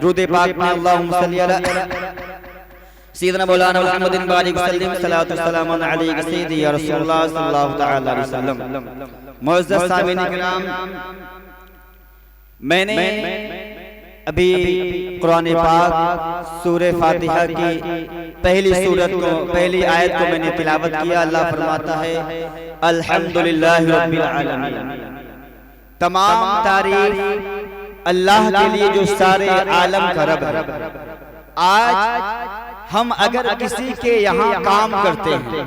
दुरूद पाक में अल्लाहुम्मा सल्ली अला सय्यिदना मौलाना मुहम्मदिन बारिक वसल्लम सलातु सलाम अलैहि सय्यदी या रसूलुल्लाह सल्लल्लाहु तआला अलैहि वसल्लम। मुअज़्ज़ज़ सामीन किराम, मैंने अभी कुरान पाक सूरह फातिहा की पहली आयत को मैंने तिलावत किया। अल्लाह फरमाता है अल्हम्दुलिल्लाहि रब्बिल आलमीन। तमाम तारीफ अल्लाह के लिए जो सारे आलम का रब है। आज हम अगर किसी के यहाँ काम करते हैं,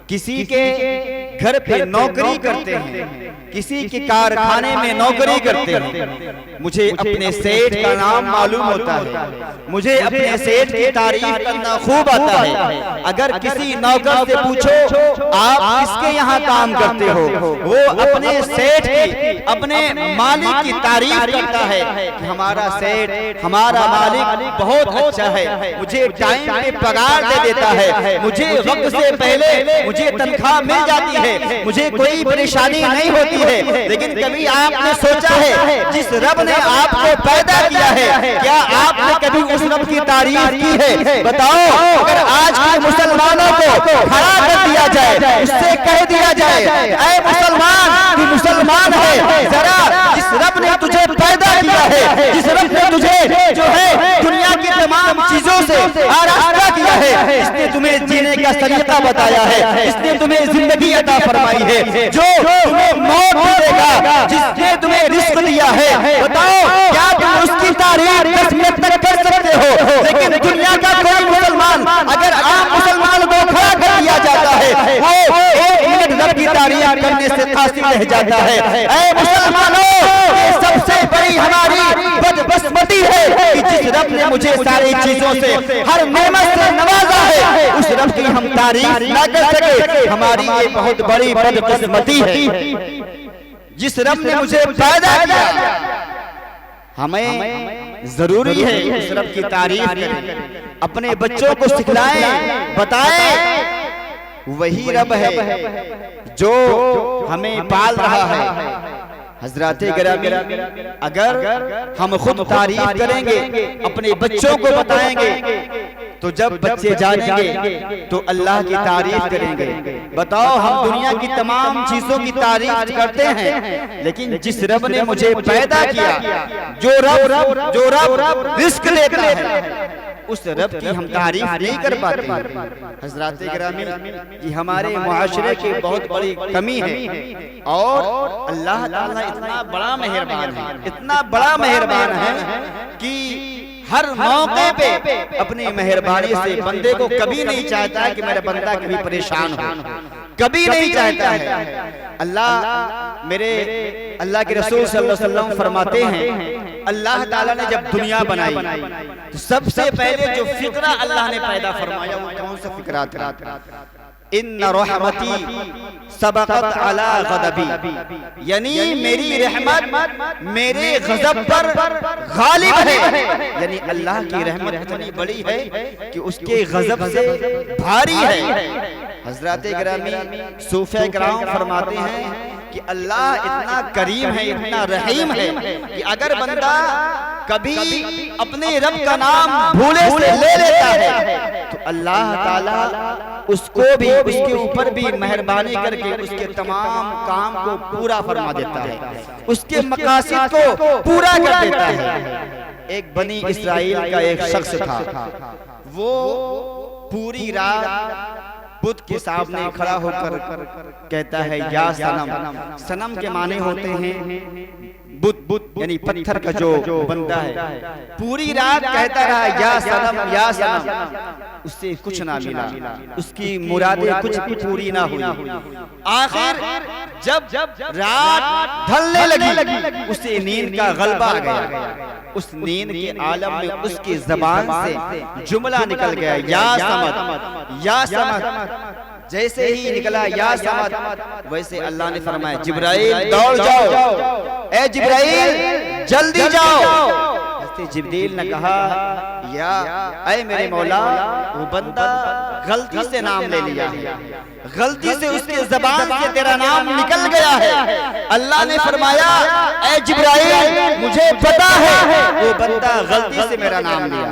किसी के घर पे नौकरी करते हैं, किसी के कारखाने में नौकरी करते हैं, मुझे अपने सेठ का नाम मालूम होता है, मुझे अपने सेठ की तारीफ करना खूब आता है। अगर किसी नौकर से पूछो आप किसके यहाँ काम करते हो, वो अपने सेठ की, अपने मालिक की तारीफ करता है कि हमारा सेठ, हमारा मालिक बहुत अच्छा है, मुझे टाइम पे पगार दे देता है, मुझे वक्त से पहले मुझे तनख्वाह मिल जाती है, मुझे कोई परेशानी नहीं होती है। लेकिन कभी आपने सोचा है जिस रब ने आपको पैदा किया है, क्या आपने कभी उस रब की तारीफ की है? बताओ, अगर आज के मुसलमानों को खड़ा कर दिया जाए, उससे कह दिया जाए ऐ मुसलमान, तू मुसलमान है, जरा जिस रब ने तुझे पैदा किया है, जिस रब ने तुझे जो है दुनिया की तमाम चीजों से आरास्ता किया है, इसने तुम्हें जीने का तरीका बताया है, इसने तुम्हें जिंदगी अता फरमाई है, जो तुम्हें मौत देगा, जिसने तुम्हें रिस्क दिया है, बताओ क्या तुम उसकी तारीफ 10 मिनट तक कर सकते हो? लेकिन दुनिया का कोई मुसलमान, अगर आम मुसलमान को खड़ा कर दिया जाता है, वो 1 मिनट रब की तारीफ करने से कासिर रह जाता है। ऐ मुसलमानों, ये सबसे बड़ी हमारी बदकिस्मती है कि जिस रब ने मुझे सारी चीजों से, हर नेमत से नवाजा है, उस रब की हम तारीफ ना कर सके, हमारी ये बहुत बड़ी बदकिस्मती है। जिस रब ने मुझे पैदा किया, हमें जरूरी है उस रब की तारीफ करें, अपने बच्चों को सिखलाएं, बताएं वही रब है जो हमें पाल रहा है। हज़राते गिरामी, अगर हम खुद तारीफ करेंगे, अपने बच्चों को बताएंगे, तो जब बच्चे जानेंगे तो अल्लाह की तारीफ करेंगे। बताओ, हम दुनिया की तमाम चीजों की तारीफ करते हैं, लेकिन जिस रब ने मुझे पैदा किया, जो रब रिस्क देता है, उस रब की हम तारीफ नहीं कर पाते। हज़राते गिरामी, ये हमारे मुआशरे की बहुत बड़ी कमी है। और अल्लाह ताला इतना बड़ा मेहरबान है, इतना बड़ा मेहरबान है कि हर मौके पे अपनी मेहरबानी से बंदे को कभी नहीं चाहता है कि मेरा बंदा कभी परेशान हो, कभी नहीं चाहता है। अल्लाह के रसूल सल्लल्लाहु अलैहि वसल्लम फरमाते हैं, अल्लाह ताला ने जब दुनिया बनाई तो सबसे पहले जो फिक्रा अल्लाह ने पैदा फरमाया, वो कौन सा फिक्रा था? इन्ना रहमती सबक़त अला ग़ज़बी, यानी मेरी रहमत मेरे गजब पर गालिब है। यानी अल्लाह की रहमत इतनी बड़ी है कि उसके गजब से भारी है। हज़राते गिरामी, सूफ़े किराम फरमाते हैं कि अल्लाह इतना करीम है, इतना रहीम है कि अगर बंदा कभी अपने रब का नाम भूले से ले लेता है तो अल्लाह ताला उसको भी, उसके ऊपर भी मेहरबानी करके उसके तमाम काम को पूरा फरमा देता है, उसके मकासद को पूरा कर देता है। एक बनी इस्राइल का एक शख्स था, वो पूरी रात बुत के सामने खड़ा होकर कहता है या सनम। सनम के माने होते हैं बुत, यानी पत्थर का जो बंदा है। पूरी रात कहता रहा या सनम या सनम, उससे कुछ ना मिला, उसकी मुरादें कुछ भी पूरी ना हुई। आखिर जब रात ढलने लगी, उसे नींद का गलबा आ गया। उस नींद के आलम में उसकी जबान से जुमला निकल गया, या समद या समद। जैसे ही निकला या समद, वैसे अल्लाह ने फरमाया जिब्राइल दौड़ जाओ, ए जिब्राइल जल्दी जाओ। जिब्रील ने कहा, या ऐ मेरे मौला, वो बंदा गलती से नाम ले लिया है, गलती से उसके ज़बान से तेरा नाम निकल गया है। अल्लाह ने फरमाया, ऐ जिब्राइल, मुझे पता है वो बंदा गलती से मेरा नाम लिया,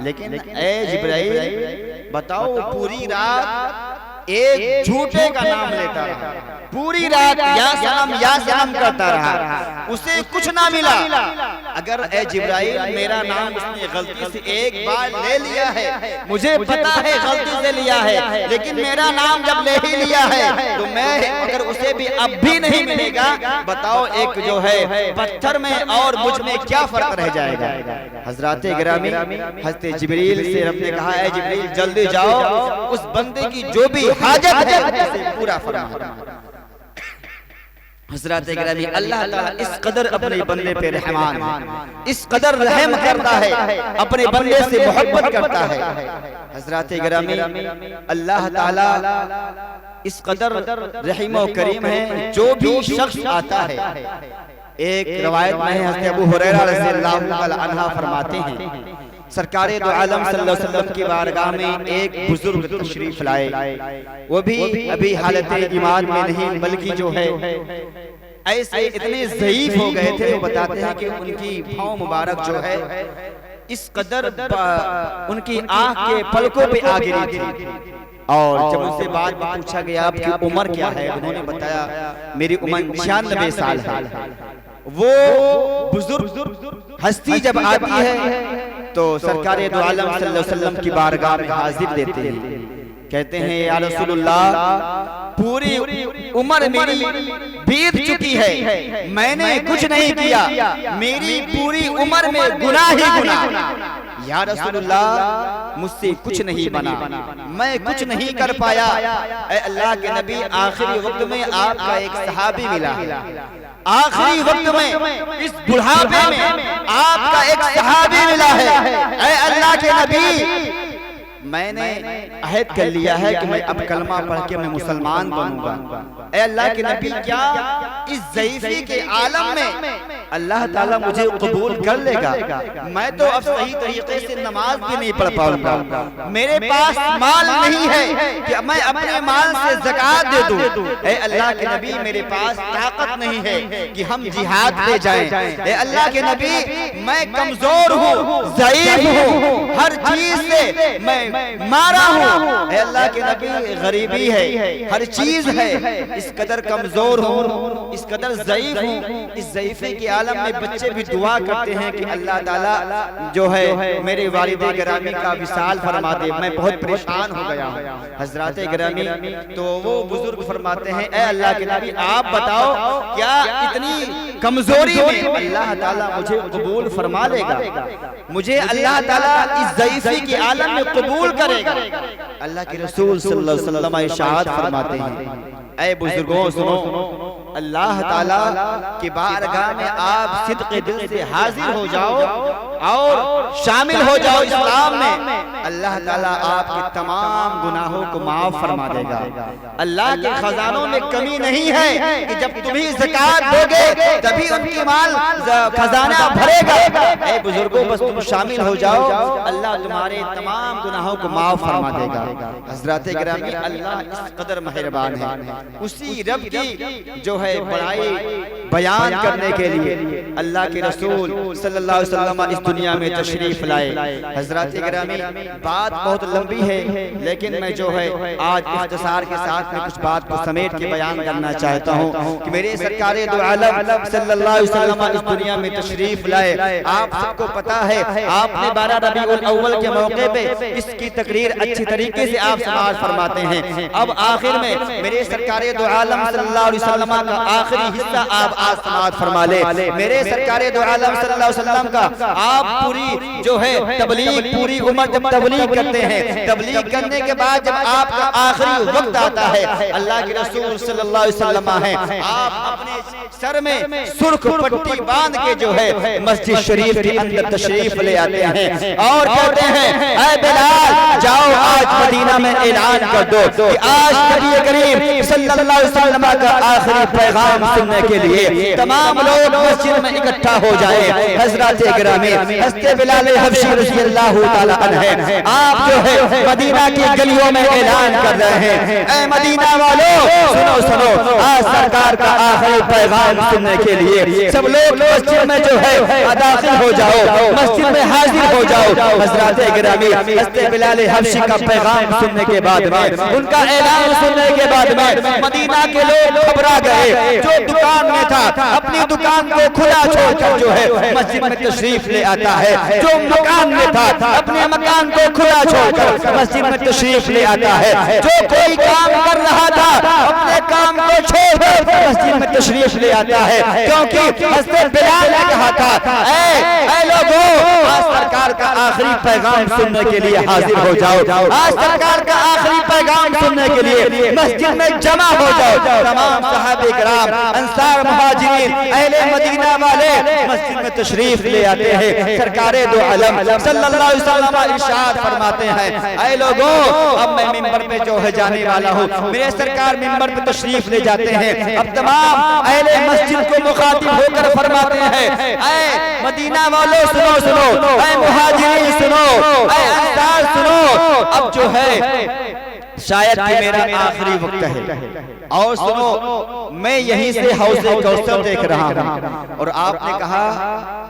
लेकिन ऐ जिब्राइल बताओ, पूरी रात एक झूठे का नाम लेता रहा, पूरी रात या सनम करता रहा, उसे कुछ ना मिला। अगर ए जिब्राइल मेरा नाम उसने गलती से एक बार ले लिया है, मुझे पता है गलती से लिया है, लेकिन मेरा नाम जब ले ही लिया है तो मैं अगर उसे भी अब भी नहीं मिलेगा, बताओ एक जो है पत्थर में और मुझ में क्या फर्क रह जाएगा। हजरत गिरामी हज़रत जिब्रील से रब ने कहा, ऐ जिब्रील जल्दी जाओ, उस बंदे की जो भी हाजत है उसे पूरा फरमा। हज़रत गिरामी अल्लाह ताला इस कदर अपने बंदे पे रहमान, इस कदर रहम करता है, अपने बंदे से मोहब्बत करता है। हज़रत गिरामी अल्लाह ताला इस कदर रहीम और करीम है, जो भी शख्स आता है, एक रवायत में है हज़रत अबू हुरैरा रज़ियल्लाहु तआला अन्हु फरमाते हैं, सरकारे दो आलम सल्लल्लाहु अलैहि वसल्लम की बारगाह में एक बुजुर्ग तशरीफ लाए, वो भी अभी हालत ईमान में नहीं, बल्कि जो है ऐसे इतने ज़ईफ हो गए थे। वो बताते हैं कि उनकी भौं मुबारक जो है इस कदर उनकी आंख के पलकों पे आ गिरी थी। और जब उनसे बात पूछा गया आपकी उम्र क्या है, उन्होंने बताया मेरी उम्र 96 साल है। वो बुजुर्ग हस्ती जब आती है तो सरकारे दो आलम सल्लल्लाहु अलैहि वसल्लम की बारगाह में हाजिर देते हैं, कहते हैं या रसूलुल्लाह, पूरी उम्र मेरी बीत चुकी है, मैंने कुछ नहीं किया, मेरी पूरी उम्र में गुनाह ही गुनाह। या रसूलुल्लाह, मुझसे कुछ नहीं बना, मैं कुछ नहीं कर पाया। ऐ अल्लाह के नबी, आखिरी वक्त में आपका एक सहाबी मिला, आखिरी वक्त में इस बुढ़ापे में आपका एक सहाबी मिला है। ऐ अल्लाह के नबी, मैंने अहद कर लिया है कि मैं अब कलमा पढ़ के मैं मुसलमान बनूंगा। ऐ अल्लाह के नबी, क्या इस ज़ईफ़ी के आलम में अल्लाह ताला मुझे कबूल कर लेगा? मैं तो अब सही तरीके से नमाज भी नहीं पढ़ पाऊंगा, मेरे पास माल नहीं है कि मैं अपने माल से ज़कात दे दूं। ऐ अल्लाह के नबी, मेरे पास ताकत नहीं है कि हम जिहाद पे जाएं। ऐ अल्लाह के नबी, मैं कमजोर हूँ, ज़ईफ़ हूँ, हर चीज से मैं मारा हूँ। अल्लाह के नबी, गरीबी है, हर चीज है, इस कदर कमजोर हूँ, इस कदर ज़ईफ हूँ। इस ज़ईफ़े के आलम में बच्चे भी दुआ करते हैं कि अल्लाह ताला जो है मेरे वालिद गिरामी का विसाल फरमा दे, मैं बहुत परेशान हो गया हूँ। हजरत गिरामी तो वो बुजुर्ग फरमाते हैं, ऐ अल्लाह के नबी, आप बताओ क्या इतनी कमजोरी में अल्लाह ताला मुझे कबूल फरमा लेगा? मुझे अल्लाह ताला इस ज़ईफ़ी के आलम में कबूल करेगा? अल्लाह के रसूल सल्लल्लाहु अलैहि वसल्लम इरशाद फरमाते हैं, ऐ बुजुर्गों सुनो, अल्लाह ताला की बारगाह में आप सिद्क़े दिल से हाजिर हो जाओ और शामिल हो जाओ इस्लाम में, अल्लाह ताला आपके तमाम गुनाहों को माफ फरमा देगा। अल्लाह के खजानों में कमी नहीं है कि जब तुम्ही ज़कात दोगे तभी उनकी माल खजाना भरेगा। ऐ बुजुर्गों, बस तुम शामिल हो जाओ, अल्लाह तुम्हारे तमाम गुनाहों को माफ फरमा देगा। हज़रत गिरामी, अल्लाह इस कदर मेहरबान है, उसी रब की जो है बड़ाई बयान करने के लिए अल्लाह के रसूल सल्लल्लाहु अलैहि वसल्लम इस दुनिया में तशरीफ लाए। हज़रत गिरामी, बात बहुत लंबी है, लेकिन मैं जो है आज इख्तिसार के साथ में कुछ बात को समेट के बयान करना चाहता हूँ कि मेरे सरकारे दो आलम सल्लल्लाहु अलैहि वसल्लम इस दुनिया में तशरीफ लाए। आप सबको पता है, आपने 12 रबीउल अव्वल के मौके पे इसकी तकरीर अच्छी तरीके से आप समाअत फरमाते हैं। अब आखिर में मेरे सरकारे दो आलम सल्लल्लाहु अलैहि वसल्लम का आखिरी हिस्सा आप आज समाअत फरमा ले। मेरे सरकारे दो आलम सल्लल्लाहु अलैहि वसल्लम का आप पूरी जो है तबलीग, पूरी उम्र जब तबलीग करते हैं, तबलीग करने के बाद जब आपका आखिरी वक्त आता है, अल्लाह के रसूल सल्लल्लाहु अलैहि वसल्लम है, आप अपने सर में सुर्ख पट्टी बांध के जो है मस्जिद शरीफ के अंदर तशरीफ ले आते हैं और कहते हैं, ऐ बिलाल, जाओ आज मदीना में ऐलान कर दो कि आज नबी करीम सल्लल्लाहु अलैहि वसल्लम का आखिरी पैगाम सुनने के लिए तमाम लोग मस्जिद में इकट्ठा हो जाए। हजरत गिरामी हज़रत बिलाल हबशी रज़ियल्लाहु ताला अन्हु आप जो है मदीना की गलियों में ऐलान कर रहे हैं, ऐ मदीना वालों सुनो सुनो, आज सरकार का आखिरी पैगाम सुनने के लिए सब लोग मस्जिद में जो है दाखिल हो जाओ, मस्जिद में हाजिर हो जाओ। हजरत गिरामी हज़रत बिलाल हबशी का पैगाम सुनने के बाद में, उनका ऐलान सुनने के बाद में मदीना के लोग घबरा गए। जो दुकान में था अपनी दुकान को खुला छोड़कर जो है मस्जिद में तशरीफ ले आता है, जो मकान में था अपने मकान को खुला छोड़कर मस्जिद में तशरीफ ले आता है, जो कोई काम कर रहा था अपने काम को छोड़कर मस्जिद में तशरीफ ले आता है, क्योंकि हज़रत बिलाल ने कहा था ऐ लोगों आज सरकार का आखिरी पैगाम सुनने के लिए हाजिर हो जाओ, आज सरकार का आखिरी पैगाम सुनने के लिए मस्जिद में जमा हो जाओ। तमाम सहाबे किराम अंसार मुहाजिरीन अहले मदीना वाले मस्जिद में तशरीफ ले आते हैं। सरकारे दो आलम सल्लल्लाहु अलैहि वसल्लम इरशाद फरमाते हैं, ऐ लोगों अब मैं मिंबर पे जो है जाने वाला हूँ, मेरे सरकार मिंबर पे तशरीफ ले जाते हैं। अब तमाम अहले मस्जिद को मुखातिब होकर फरमाते हैं, ऐ मदीना वालों सुनो सुनो, ऐ मुहाजिरीन सुनो, ऐ अंसार सुनो, अब जो है शायद कि मेरा आखिरी वक्त है, और सुनो मैं यहीं से हौज़े कौसर देख रहा हूँ। और आपने कहा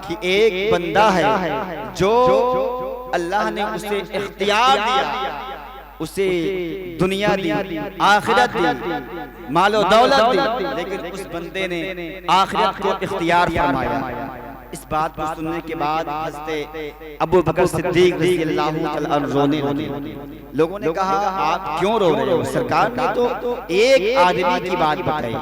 कि एक बंदा है जो अल्लाह ने उसे इख्तियार दिया, उसे दुनिया दी, आखिरत दी, मालो दौलत दी, लेकिन उस बंदे ने आखिरत को इख्तियार फरमाया। इस बात को सुनने के बाद हज़रत अबू बकर सिद्दीक़ रज़ियल्लाहु तआला अन्हु रोने लगे। लोगों ने कहा आप क्यों रो रहे हो, सरकार ने तो एक आदमी की बात बताई।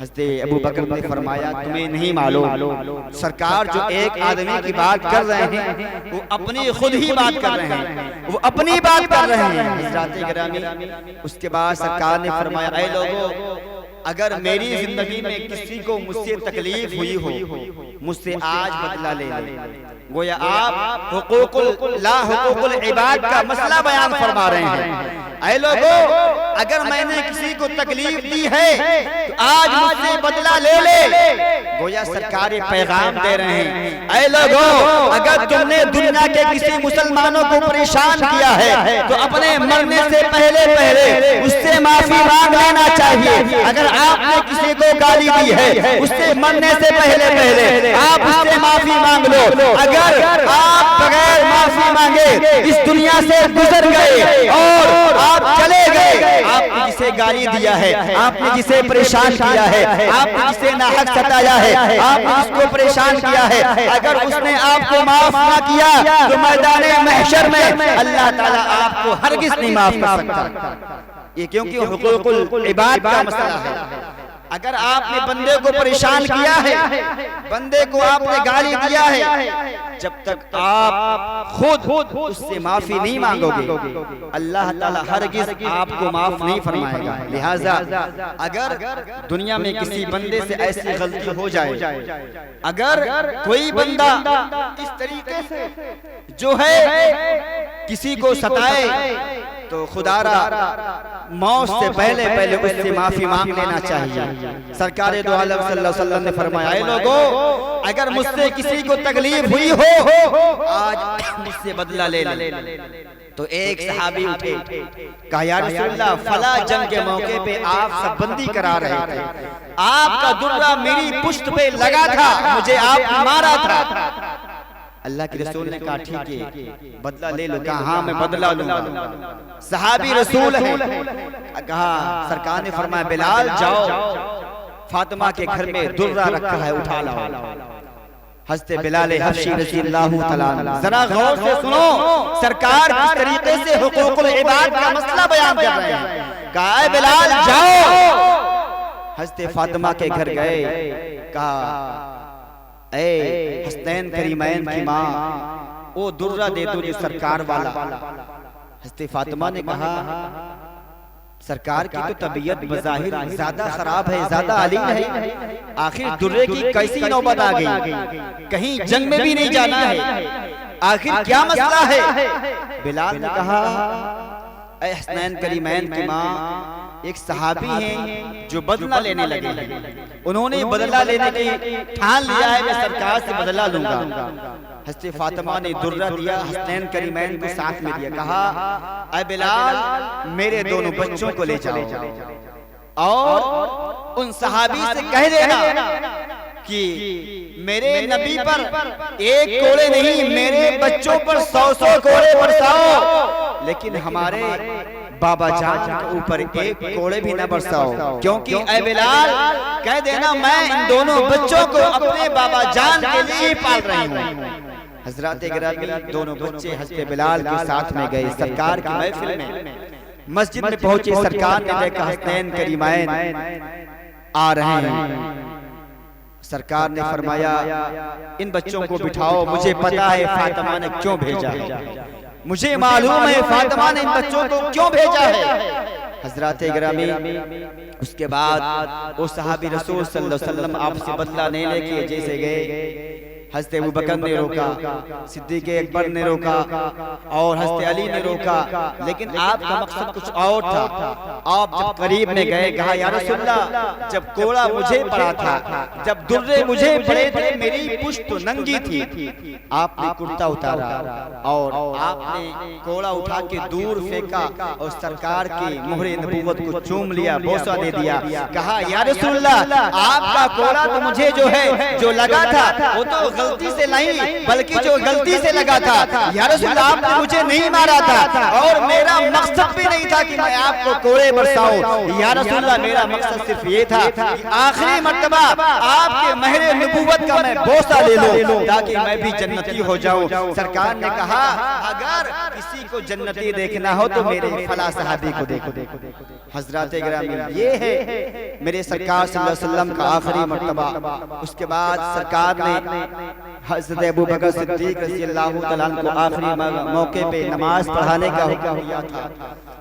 हज़रत अबू बकर ने फरमाया तुम्हें नहीं मालूम सरकार जो एक आदमी की बात कर रहे हैं वो अपनी खुद ही बात कर रहे हैं, वो अपनी बात कर रहे हैं। हज़रत गिरामी उसके बाद सरकार ने फरमाया ऐ लोगों अगर मेरी जिंदगी में किसी को मुझसे तकलीफ हुई हो मुझसे आज बदला ले ले। गोया आप हुकूकुल ला हुकूकुल इबाद का मसला बयान फरमा रहे हैं। ऐ लोगों अगर मैंने किसी को तकलीफ दी है तो आज मुझसे बदला ले ले। गोया सरकार पैगाम दे रहे हैं, ऐ लोगों अगर तुमने दुनिया के किसी मुसलमानों को परेशान किया है तो अपने मरने से पहले पहले उससे माफी मांग लेना चाहिए। अगर आपने किसी को गाली दी है उससे मरने से पहले पहले आप उससे माफी मांग लो। अगर आप बगैर माफी मांगे इस दुनिया से गुजर गए और आप चले गए, आपने जिसे गाली दिया है, आपने जिसे परेशान किया है, आपने जिसे नाहक सताया है, आपने जिसको परेशान किया है, अगर उसने आपको माफ ना किया तो मैदान महशर में अल्लाह ताला आपको हरगिज़ नहीं माफ कर सकता। ये क्योंकि हुकूकुल इबाद का मसला है। अगर आपने बंदे को परेशान किया है, बंदे को आपने गाली दिया है, जब तक आप खुद उससे माफी नहीं मांगोगे अल्लाह ताला हरगिज़ आपको माफ नहीं फरमाएगा। लिहाजा अगर दुनिया में किसी बंदे से ऐसी गलती हो जाए, अगर कोई बंदा इस तरीके से जो है किसी को सताए तो खुदारा मौत से पहले पहले उससे माफी मांग लेना चाहिए। सरकार दो आलम सल्लल्लाहु अलैहि वसल्लम ने फरमाया ऐ लोगों अगर मुझसे किसी को तकलीफ हुई हो आज मुझसे बदला ले ले। तो एक सहाबी उठे कहा या रसूलल्लाह फला जंग के मौके पे आप सब बंदी करा रहे थे, आपका दुर्रा मेरी पुश्त पे लगा था, मुझे आप मारा था। अल्लाह के रसूल ने कहा ठीक है बदला ले लो। कहा हाँ मैं बदला लूंगा, सहाबी रसूल है। कहा सरकार ने फरमाया बिलाल जाओ फातिमा के घर में दुर्रा रखा है उठा लाओ। हज़रत बिलाल हबशी रज़ियल्लाहु तआला अन्हु जरा गौर से सुनो सरकार किस तरीके से हुकूकुल इबाद का मसला बयान कर रहे हैं। कहा बिलाल जाओ। हज़रत फातिमा के घर गए, कहा ऐ हसनैन करीमैन की माँ वो दुर्रा दे दो जो सरकार वाला। हज़रत फातिमा ने कहा सरकार की तो तबीयत बज़ाहिर ज्यादा खराब है, ज्यादा अलीम है, आखिर दुर्रे की कैसी नौबत आ गई, कहीं जंग में भी नहीं जाना है, आखिर क्या मसला है। बिलाल ने कहा ऐ हसनैन करीमैन की माँ एक सहाबी हैं जो बदला लेने लगे हैं। उन्होंने बदला लेने की ठान लिया है, मैं सरकार से बदला लूंगा। हज़रत फातिमा ने दुर्रा दिया, हसनैन करीमैन को साथ में दिया, कहा ऐ बिलाल मेरे दोनों बच्चों को ले जाओ और उन सहाबी से कह देना कि मेरे नबी पर एक कोड़े नहीं, मेरे बच्चों पर 100 कोड़े बरसाओ, लेकिन हमारे बाबा जान के ऊपर एक कोड़े भी न बरसाओ, क्योंकि ऐ बिलाल कह देना मैं इन दोनों बच्चों को अपने बाबा जान के लिए पाल रही हूँ। हजरत गिरामी दोनों बच्चे हज़रत बिलाल के साथ में गए। सरकार की महफिल में मस्जिद में पहुंचे, सरकार ने देखा हसनैन करीमैन आ रहे हैं। सरकार ने फरमाया इन बच्चों को बिठाओ, मुझे पता है फातिमा ने क्यों भेजा है, मुझे मालूम है फातिमा ने इन बच्चों को क्यों भेजा है। हजरत गिरामी उसके बाद वो सहाबी रसूल सल्लल्लाहु अलैहि वसल्लम आपसे बदला नहीं लेके जैसे गए, हज़रत अबू बकर ने रोका, सिद्दीक़ अकबर ने रोका और हज़रत अली ने रोका, लेकिन आपका मकसद कुछ और था। आप जब करीब में गए, कहा या रसूलल्लाह जब कोड़ा मुझे पड़ा था, जब दुर्रे मुझे पड़े थे, मेरी पुश्त तो नंगी थी, आपने कुर्ता उतारा और आपने कोड़ा उठा के दूर फेंका और सरकार की मोहरे नबूवत को चूम लिया, बोसा दे दिया। कहा या रसूलल्लाह आपका कोड़ा तो मुझे जो है जो लगा था वो तो गलती से नहीं, बल्कि जो गलती से लगा था। या रसूलल्लाह आपने मुझे नहीं मारा था और मेरा मकसद भी नहीं था कि मैं आपको कोड़े बरसाऊं। या रसूलल्लाह मेरा मकसद सिर्फ ये था कि आखिरी मर्तबा आपके महरे नबूवत का मैं बोसा ले लूं ताकि मैं भी जन्नती हो जाऊं। सरकार ने कहा अगर किसी को जन्नती देखना हो तो मेरे फला सहाबी को देखो। हजरत गिरामी ये है मेरे सरकार सल्लल्लाहु अलैहि वसल्लम का आखिरी मर्तबा। उसके बाद सरकार ने हज़रत अबू बकर सिद्दीक़ रज़ियल्लाहु तआला अन्हु को आखिरी मौके पे नमाज पढ़ाने का हुक्म दिया था।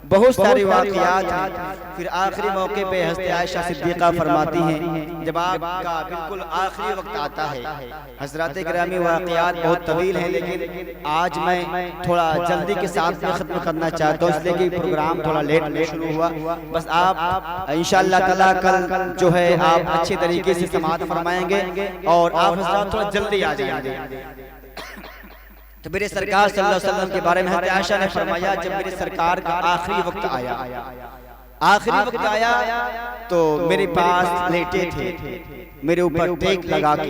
बहुत सारे वाक़ियात हैं। फिर आखिरी मौके पे हज़रत आयशा सिद्दीक़ा फरमाती हैं जब आपका बिल्कुल आखिरी वक्त आता है। हज़रत गिरामी वाक़ियात बहुत तवील हैं, लेकिन आज मैं थोड़ा जल्दी के साथ में ख़त्म करना चाहता हूँ, इसलिए कि प्रोग्राम थोड़ा लेट में शुरू हुआ। बस आप इंशाअल्लाह ताला कल जो है आप अच्छे तरीके से समाअत फरमाएंगे और आप हज़रात थोड़ा जल्दी आ जाएंगे। तो मेरे सरकार सल्लल्लाहु अलैहि वसल्लम के बारे में हज़रत आयशा ने फरमाया जब मेरे सरकार का आखिरी वक्त आया तो मेरे पास लेटे थे, मेरे ऊपर टेक लगा के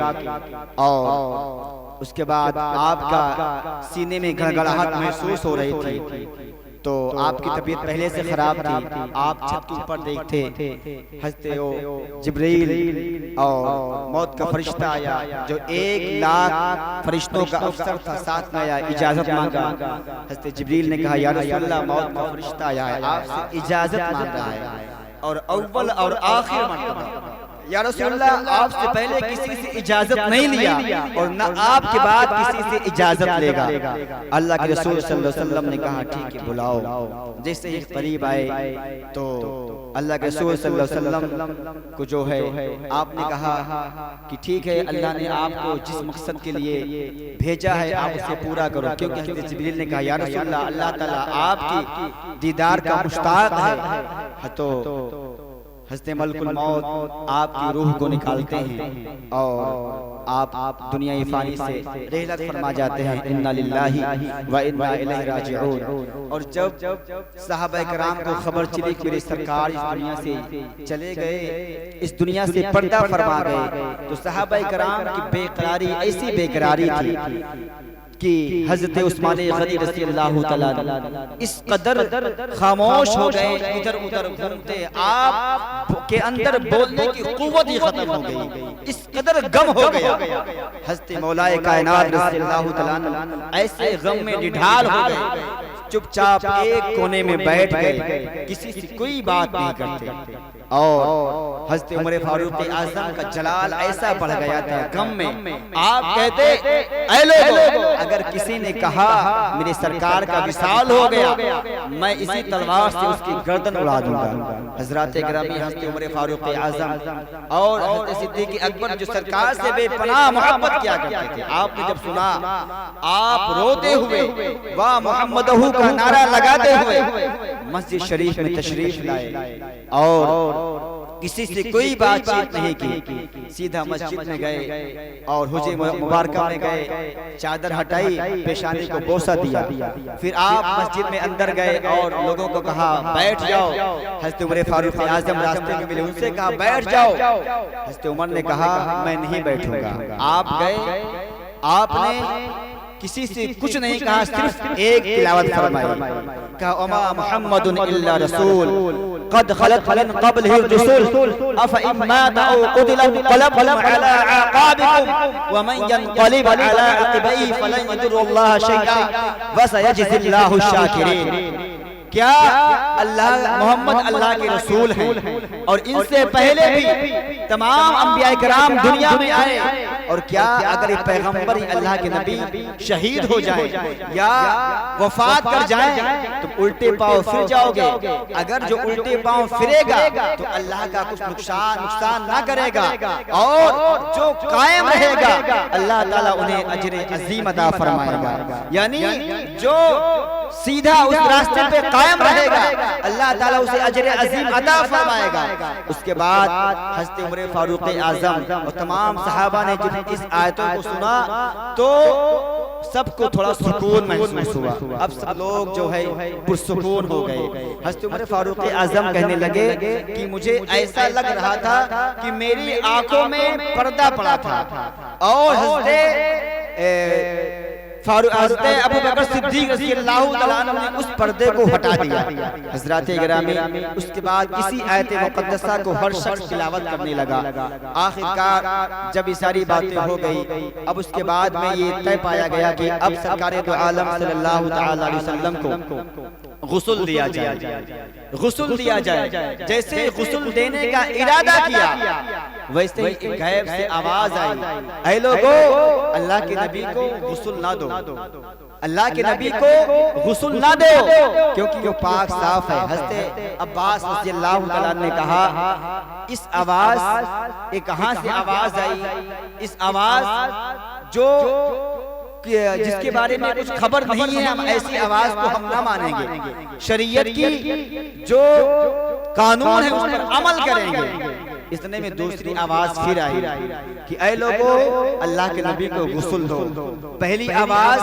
और उसके बाद आपका सीने में गड़गड़ाहट महसूस हो रही थी। तो आपकी तबीयत पहले से खराब थी। आप छत के ऊपर देखते, हज़रत जिब्रील और मौत का फरिश्ता आया जो 1 लाख फरिश्तों का अफसर था, साथ में आया, इजाजत मांगा। हज़रत जिब्रील ने कहा या रसूलल्लाह मौत का फरिश्ता आया है, आपसे इजाजत मांग रहा है और अव्वल और आखिर मर्तबा। या रसूलल्लाह आपसे पहले किसी से इजाजत नहीं लिया और न आपके बाद किसी से इजाजत लेगा। अल्लाह के रसूल सल्लल्लाहु अलैहि वसल्लम ने कहा ठीक है बुलाओ। जैसे ही करीब आए तो अल्लाह के रसूल सल्लल्लाहु अलैहि वसल्लम को जो है आपने कहा कि ठीक है अल्लाह ने आपको जिस मकसद के लिए भेजा है आप उसे पूरा करो। क्योंकि हज़रत जिब्रील ने कहा या रसूलल्लाह अल्लाह ताला आपकी दीदार का मुश्ताक है। तो हज़रत मलकुल मौत आपकी रूह को निकालते हैं और आप दुनिया फ़ानी से रहलत फरमा जाते हैं। इन्ना लिल्लाहि व इन्ना इलैहि राजिऊन। और जब सहाबा कराम को खबर चली कि मेरे सरकार इस दुनिया से चले गए, इस दुनिया से पर्दा फरमा गए, तो सहाबा कराम की बेकरारी ऐसी बेकरारी थी कि हज़रत उस्मान गनी रज़ियल्लाहु तआला इस कदर खामोश हो गए, इधर उधर घूमते, आप के अंदर बोलने की कुव्वत ही खत्म हो गई, इस कदर गम हो गया। हज़रत मौलाए कायनात रज़ियल्लाहु तआला ऐसे गम में निढाल हो गए, चुपचाप एक कोने में बैठ गए, किसी से कोई बात नहीं करते। और हज़रत उमर फारूक आज़म का जलाल ऐसा बढ़ गया था गम में। आप कहते ऐ लोगों, अगर किसी ने कहा मेरे सरकार का विसाल हो गया, मैं इसी तलवार से उसकी गर्दन उड़ा दूंगा। हजरत गिरामी हज़रत उमर फारूक आज़म और हज़रत सिद्दीक़ अकबर जो सरकार से बेपनाह मोहब्बत किया करते थे, आपने जब सुना आप रोते हुए वाह मोहम्मदहू का नारा लगाते हुए मस्जिद शरीफ में तशरीफ लाए और किसी से कोई बातचीत नहीं की, सीधा मस्जिद में गए और हुजे मुबारक में गए, चादर हटाई, पेशानी को बोसा दिया। फिर आप मस्जिद में अंदर गए और लोगों को कहा बैठ जाओ। हज़रत उमर फारूक आज़म रास्ते में मिले, उनसे कहा बैठ जाओ। हज़रत उमर ने कहा मैं नहीं बैठूंगा। आप गए, आपने किसी से कुछ नहीं कहा, सिर्फ एक तिलावत फरमाई, कहा वमा मुहम्मदुन इल्ला रसूल क़द खलत मिन क़ब्लिहि रुसूल अफ़ इन माता औ क़ुतिला इंक़लबतुम अला अक़ाबिकुम व मन यंक़लिब अला अक़बैहि फ़लन यदुर्रुल्लाह शैआ व सयजज़िल्लाहु शाकिरीन। क्या अल्लाह मोहम्मद अल्लाह के रसूल हैं और इनसे पहले भी तमाम अंबिया किराम दुनिया में आए, और क्या अगर ये पैगंबर अल्लाह के नबी शहीद हो जाए या वफात कर जाएं तो उल्टे पांव फिर जाओगे? अगर जो उल्टे पांव फिरेगा तो अल्लाह का कुछ नुकसान ना करेगा, और जो कायम रहेगा अल्लाह ताला उन्हें अजर अजीम अता फरमाएगा। यानी जो सीधा उस रास्ते पे कायम रहेगा अल्लाह ताला उसे अजर अजीम अता फरमाएगा। उसके बाद हज़रत उमर फारूक आज़म और तमाम सहाबा ने जब इस आयतों को सुना तो सबको थोड़ा सुकून महसूस हुआ। अब सब लोग जो है पुरसुकून हो गए। हज़रत उमर फारूक आज़म कहने लगे कि मुझे ऐसा लग रहा था कि मेरी आंखों में पर्दा पड़ा था, और हज़रत अबू बकर सिद्दीक़ रज़ियल्लाहु तआला अन्हु ने उस पर्दे को हटा दिया। हज़रात गिरामी उसके बाद इसी आयत मुक़द्दसा को हर शख्स तिलावत करने लगा। आखिरकार जब ये सारी बातें हो गई, अब उसके बाद में ये तय पाया गया कि अब सरकार दो आलम सल्लल्लाहु तआला अलैहि वसल्लम को गुस्ल दिया जाए, गुस्ल दिया जाए। जैसे गुस्ल देने का इरादा किया वैसे ही गैब से आवाज आई, ऐ लोगों, अल्लाह के नबी को गुस्ल ना दो, अल्लाह के नबी को गुस्ल ना दो, क्योंकि वो पाक साफ है। हज़रत अब्बास रज़ियल्लाहु तआला ने कहा इस आवाज ये कहां से आवाज आई? इस आवाज जो जिसके बारे में कुछ खबर नहीं है, हम ऐसी आवाज को हम ना मानेंगे। शरीयत की जो कानून है उस पर अमल करेंगे। इतने में दूसरी आवाज फिर आई कि ऐ लोगों, अल्लाह के नबी को गुस्ल दो। पहली आवाज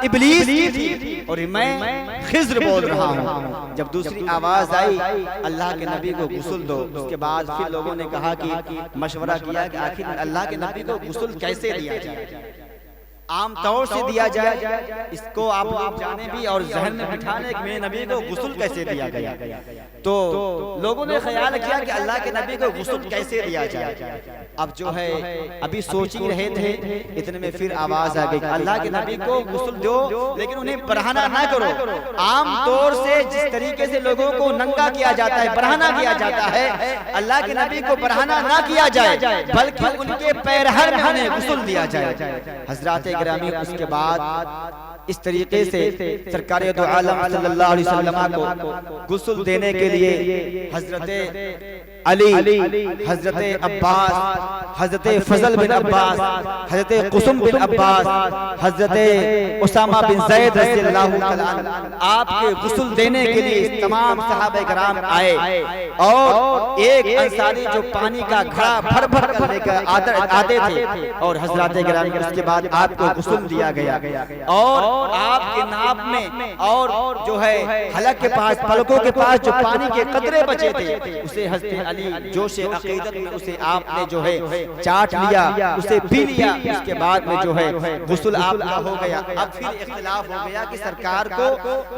इब्लीस की थी और मैं खिज़्र बोल रहा हूँ। जब दूसरी आवाज आई अल्लाह के नबी को गुस्ल दो, उसके बाद फिर लोगों ने कहा कि मशवरा किया कि आखिर अल्लाह के नबी को गुस्ल कैसे दिया जाए, आम तौर से दिया जाए, इसको आप लोग जाने भी और जहन में बिठाने कि मेरे नबी को गुस्ल कैसे दिया गया। तो लोगों ने ख्याल किया कि अल्लाह के नबी को गुस्ल कैसे दिया जाए। अब जो है अभी सोच ही रहे थे, इतने में फिर आवाज आ गई अल्लाह के नबी को गुस्ल दो, लेकिन उन्हें बरहना ना करो। आम तौर से जिस तरीके से लोगों को नंगा किया जाता है, बरहना किया जाता है, अल्लाह के नबी को बरहना ना किया जाए, बल्कि उनके पैरहर में उन्हें गुस्ल दिया जाए। हज़रात गिरामी उसके बाद इस तरीके से सरकार दो आलम सल्लल्लाहु अलैहि वसल्लम को गुस्ल देने के लिए हज़रत अली, हज़रत अब्बास, हज़रत फजल बिन अब्बास, हज़रत कुसुम बिन अब्बास, हज़रत उसामा बिन ज़ैद रज़ियल्लाहु तआला आपके गुस्ल देने के लिए तमाम सहाबा किराम आए, और एक अंसारी जो पानी का घड़ा भर भर कर लेकर आते थे, और हज़रात किराम उसके बाद आपको गुस्ल दिया गया, और आपके नाप में और जो है हलक के पास, पलकों के पास जो पानी के कतरे बचे थे, उसे हज़रत अली जोश अक़ीदत में उसे आपने जो है चाट लिया, उसे पी लिया। उसके बाद में जो है गुस्ल आपका हो गया। अब फिर इख्तिलाफ हो गया कि सरकार को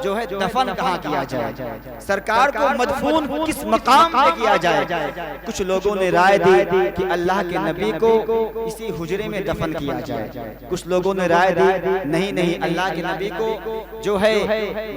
जो है दफन कहाँ किया जाए, सरकार को मदफून किस मकाम पे किया जाए। कुछ लोगों ने राय दी कि अल्लाह के नबी को इसी हुजरे में दफन किया जाए। कुछ लोगों ने राय दी नहीं नहीं, अल्लाह के नबी को जो है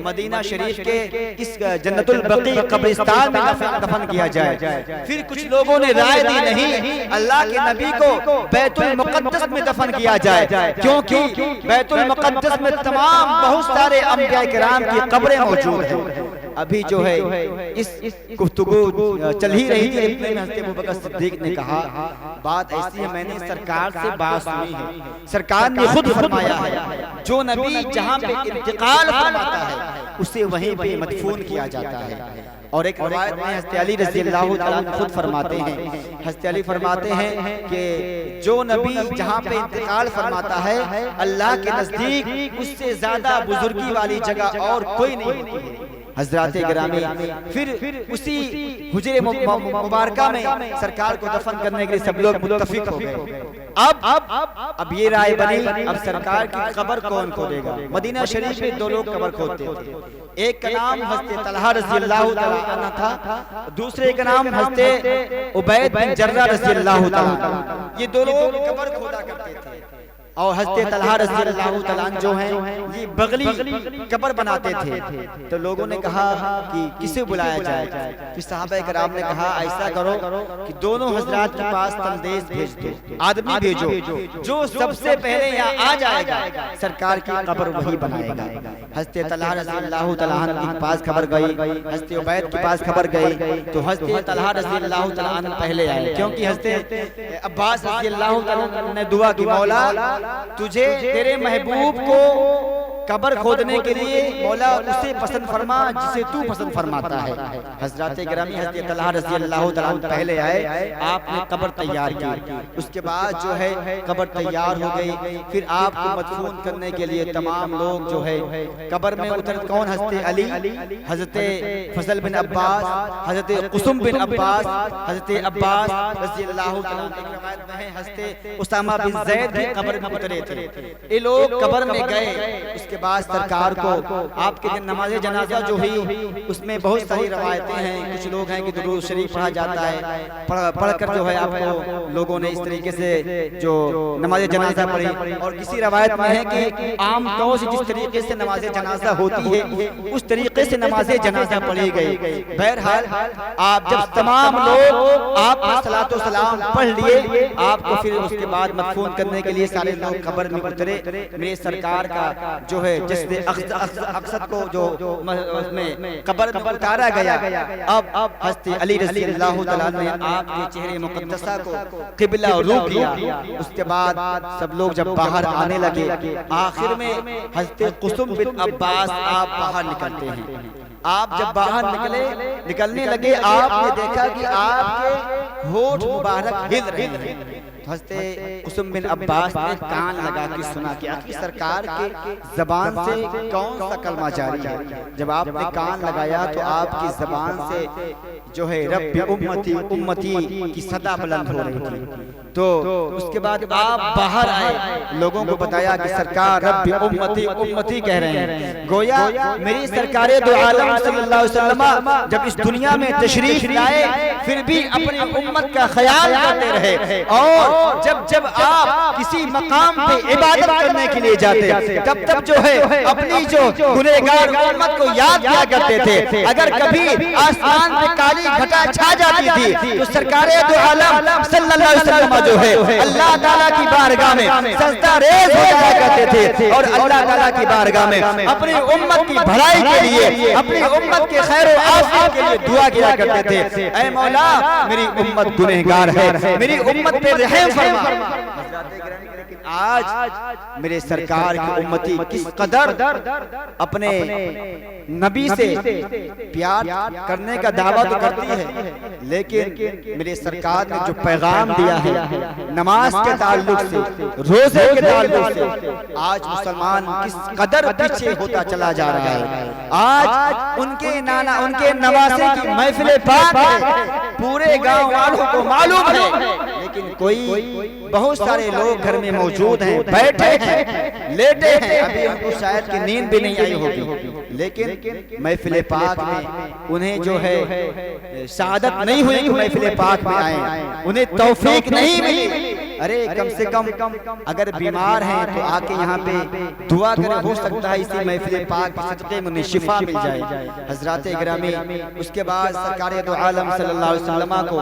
मदीना शरीफ के इस जन्नतुल बकी कब्रिस्तान में दफन किया जाए। फिर कुछ लोगों ने राय दी नहीं, अल्लाह के नबी को बैतुल मुक़द्दस में दफन किया जाए, क्योंकि बैतुल मुक़द्दस में तमाम बहुत सारे अंबिया किराम की कब्रें मौजूद हैं। अभी जो है इस गुफ्तगू चल ही रही थी, इतने में हज़रत अबू बकर सिद्दीक ने कहा, बात ऐसी है, मैंने सरकार से बात सुनी है, सरकार ने खुद फरमाया है जो नबी जहाँ पे इंतकाल फरमाता है उसे वहीं पे मदफून किया जाता है। और एक रिवायत में हज़रत अली रज़ी अल्लाह तआला अन्हु खुद फरमाते हैं, हज़रत अली फरमाते हैं कि जो नबी जहाँ पे इंतकाल फरमाता है अल्लाह के नज़दीक उससे ज्यादा बुजुर्गी वाली जगह और कोई नहीं होती है। हज़रात गिरामी फिर उसी हुजरे मुबारका में सरकार को दफन करने के लिए सब लोग मुत्तफिक हो गए। अब ये राय बनी, अब सरकार की कब्र कौन खोदेगा। मदीना शरीफ में दो लोग कब्र खोदते थे, एक का नाम हज़रत तलहा रज़ी अल्लाह तआला अन्हु था, दूसरे का नाम हज़रत उबैद बिन जर्रा रज़ी अल्लाह तआला। ये दो लोग कब्र खोदा करते थे और हज़रत तलहा रज़ी अल्लाह तआला अन्हु जो हैं ये बगली कब्र बनाते थे। तो लोगों ने कहा कि किसे बुलाया जाए, फिर सहाबा किराम ने कहा ऐसा करो कि दोनों हजरात के पास संदेश भेज दो, आदमी भेजो, जो सबसे पहले यहाँ आ जाएगा सरकार की कब्र वही बनाएगा। हज़रत तलहा रज़ी अल्लाह तआला अन्हु के पास खबर गई, हज़रत उबैद के पास खबर गई, तो हज़रत तलहा रज़ी अल्लाह तआला अन्हु पहले आए, क्योंकि हज़रत अब्बास रज़ी अल्लाह तआला अन्हु ने दुआ की, मौला तुझे तेरे महबूब को कब्र खोदने के लिए मौला उसे पसंद फरमा जिसे तू पसंद फरमाता है। हज़रात गिरामी हज़रत तलहा रज़ी अल्लाह तआला अन्हु पहले आए, आपने कब्र तैयार की, उसके बाद जो है कब्र तैयार हो गई, फिर आपको मदफून करने के लिए तमाम लोग जो है कब्र में उतर, कौन, हज़रत अली, हज़रत फज़ल बिन अब्बास, हज़रत कुसुम बिन अब्बास, हज़रत अब्बास रज़ी अल्लाह तआला अन्हु, रिवायत में है हज़रत उसामा बिन ज़ैद भी कब्र में उतरे थे। ये लोग कब्र में गए, उसके बाद सरकार को आपके दिन नमाज जनाजा जो हुई उसमें बहुत सारी रवायतें हैं, कुछ लोग हैं कि दुरूद शरीफ पढ़ा जाता है, पढ़कर जो है आपको लोगों ने इस तरीके से जो नमाज जनाजा पढ़ी, और किसी रवायत में है कि आम तौर से जिस तरीके से नमाज जनाजा होती है उस तरीके से नमाज जनाजा पढ़ी गई। बहरहाल आप जब तमाम लोग आपने सलातो सलाम पढ़ लिए, आपको फिर उसके बाद मदफून करने के लिए सारे लोग कब्र में उतरे। मेरे सरकार का जो है जिसने अक्सद को जो उसमें कब्र में उतारा गया, अब हज़रत अली रज़ी अल्लाह तआला ने आपके चेहरे मुक़द्दसा को क़िबला रुख किया। उसके बाद सब लोग जब बाहर आने लगे, आखिर में हज़रत कुसुम बिन अब्बास आप बाहर निकलते हैं। आप जब बाहर निकलने लगे, आपने देखा कि आपके होठ मुबारक हिल रहे हैं। हज़रत कुसुम बिन अब्बास ने कान लगा के सुना कि आखिर सरकार के जबान से कौन सा कलमा जारी है। जब आपने कान लगाया तो आपकी जबान से जो है रब्बी उम्मती उम्मती की सदा बुलंद हो रही थी। तो उसके बाद आप बाहर आए, लोगों को बताया कि सरकार रब्बी उम्मती उम्मती कह रहे हैं। गोया मेरी सरकारे दो आलम सल्लल्लाहु अलैहि वसल्लम जब इस दुनिया में तशरीफ लाए फिर भी अपनी उम्मत का ख्याल करते रहे, और जब आप किसी मकाम पे इबादत करने के लिए जाते तब जो है अपनी जो गुनहगार उम्मत को याद किया करते थे। अगर कभी आसमान पे काली घटा छा जाती थी तो सरकारे दो आलम सल्लल्लाहु अलैहि वसल्लम जो है अल्लाह ताला की बारगाह में सजदा रेज़ हो जाया करते थे, और अल्लाह ताला की बारगाह में अपनी उम्मत की भलाई के लिए, अपनी उम्मत के खैर और आफियत के लिए दुआ किया करते थे। ऐ मौला मेरी उम्मत गुनहगार है, मेरी उम्मत पे रहम फरमा। लेकिन आज मेरे सरकार की उम्मती किस कदर अपने नबी से प्यार करने का दावा तो करती है, लेकिन मेरे सरकार ने जो पैगाम दिया है नमाज के ताल्लुक से, रोजे के ताल्लुक से, आज मुसलमान किस कदर पीछे होता चला जा रहा है। आज उनके नाना उनके नवासे की महफिल पाक है, पूरे गांव वालों को मालूम है, लेकिन कोई बहुत सारे लोग घर में मौजूद हैं, बैठे हैं, लेटे हैं, अभी उनको शायद की नींद भी नहीं आई होगी, लेकिन महफिल पाक में उन्हें जो है शहादत नहीं हुई कि महफिल पाक में आए, उन्हें तौफीक नहीं मिली अरे कम से कम अगर बीमार हैं तो आके यहाँ पे दुआ करें, हो सकता है इसी महफिल पाक के सदक़े में उन्हें शिफा मिल जाए। हज़रात गिरामी, उसके बाद सरकार दो आलम सल्लल्लाहु अलैहि वसल्लम को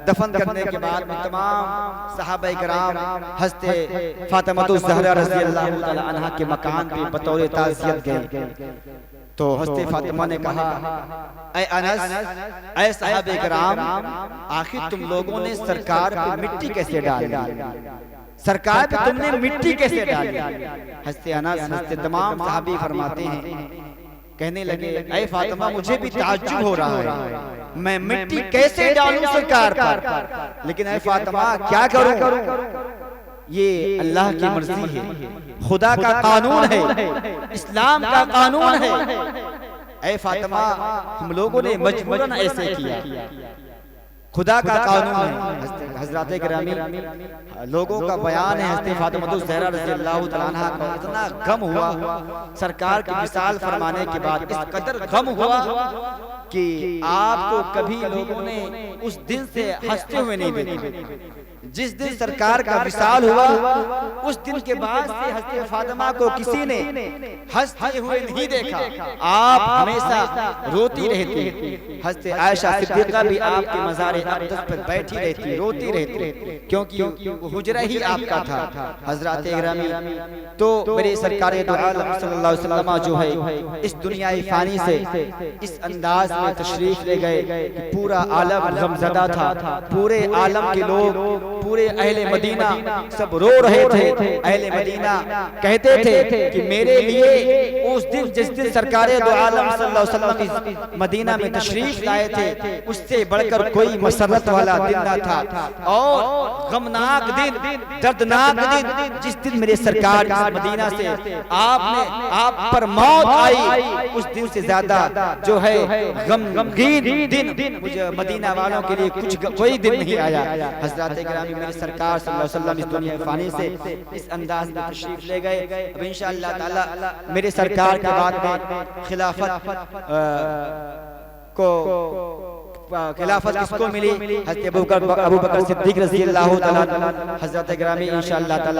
दफन करने के बाद में तमाम सहाबा किराम हज़रत फातिमा ज़हरा रज़ियल्लाहु तआला अन्हा के मकान पे बतौर ताज़ियत गए। तो हज़रत फातिमा ने कहा, ऐ अनस, ऐ सहाबा किराम, आखिर तुम लोगों ने सरकार पे मिट्टी कैसे डाली? सरकार पे तुमने मिट्टी कैसे डाली? हज़रत अनस, हज़रत तमाम सहाबी फरमाते हैं, कहने लगे, ऐ फातिमा, मुझे भी ताज्जुब हो रहा है, मैं मिट्टी कैसे डालूं सरकार पर, लेकिन ऐ फातिमा क्या करूं? ये अल्लाह की मर्जी है, खुदा का कानून है, इस्लाम का कानून है। ऐ फातिमा, हम लोगों ने मजबूरन ऐसे किया, खुदा का कानून है। हज़रात गिरामी, लोगों का बयान है, हज़रत फातिमा ज़हरा रज़ियल्लाहु तआला अन्हा को इतना गम हुआ सरकार की विसाल फरमाने के बाद, इस कदर गम हुआ कि आपको कभी लोगों ने उस दिन से हंसते हुए नहीं देखा। जिस दिन सरकार का विसाल हुआ उस दिन के बाद से हज़रत फातिमा को किसी ने हंसते हुए नहीं देखा, आप हमेशा रोती रहती। हज़रत आयशा सिद्दीक़ा भी आपके मज़ार अक़दस पर बैठी रहती, रोती रहती, क्योंकि वो हुजरा ही आपका था। हज़रात गिरामी, तो मेरे सरकार दो आलम सल्लल्लाहु अलैहि वसल्लम जो है इस दुनियाई फानी से इस अंदाज में तशरीफ ले गए कि पूरा आलम गमज़दा था, पूरे आलम के लोग, पूरे अहले मदीना सब रो रहे थे। अहले मदीना कहते थे कि मेरे लिए उस दिन जिस दिन सरकार दो आलम सल्लल्लाहु अलैहि वसल्लम मदीना में तशरीफ लाए थे उससे बढ़कर कोई मसरत वाला दिन न था, और गमनाक दिन, दर्दनाक दिन, जिस दिन मेरे सरकार मदीना से आप पर मौत आई, उस दिन से ज्यादा जो है गमगीन दिन मुझे मदीना वालों के लिए कोई दिन नहीं आया। हज़रात गिरामी, मेरे सरकार सल्लल्लाहु अलैहि वसल्लम इस दुनिया फानी से इस अंदाज में तशरीफ ले गए। अब इंशाअल्लाह ताला मेरे सरकार के बाद में खिलाफत किसको मिली? हज़रत अबू बकर सिद्दीक़ रज़ियल्लाहु तआला, हज़रत गिरामी इंशाअल्लाह ताला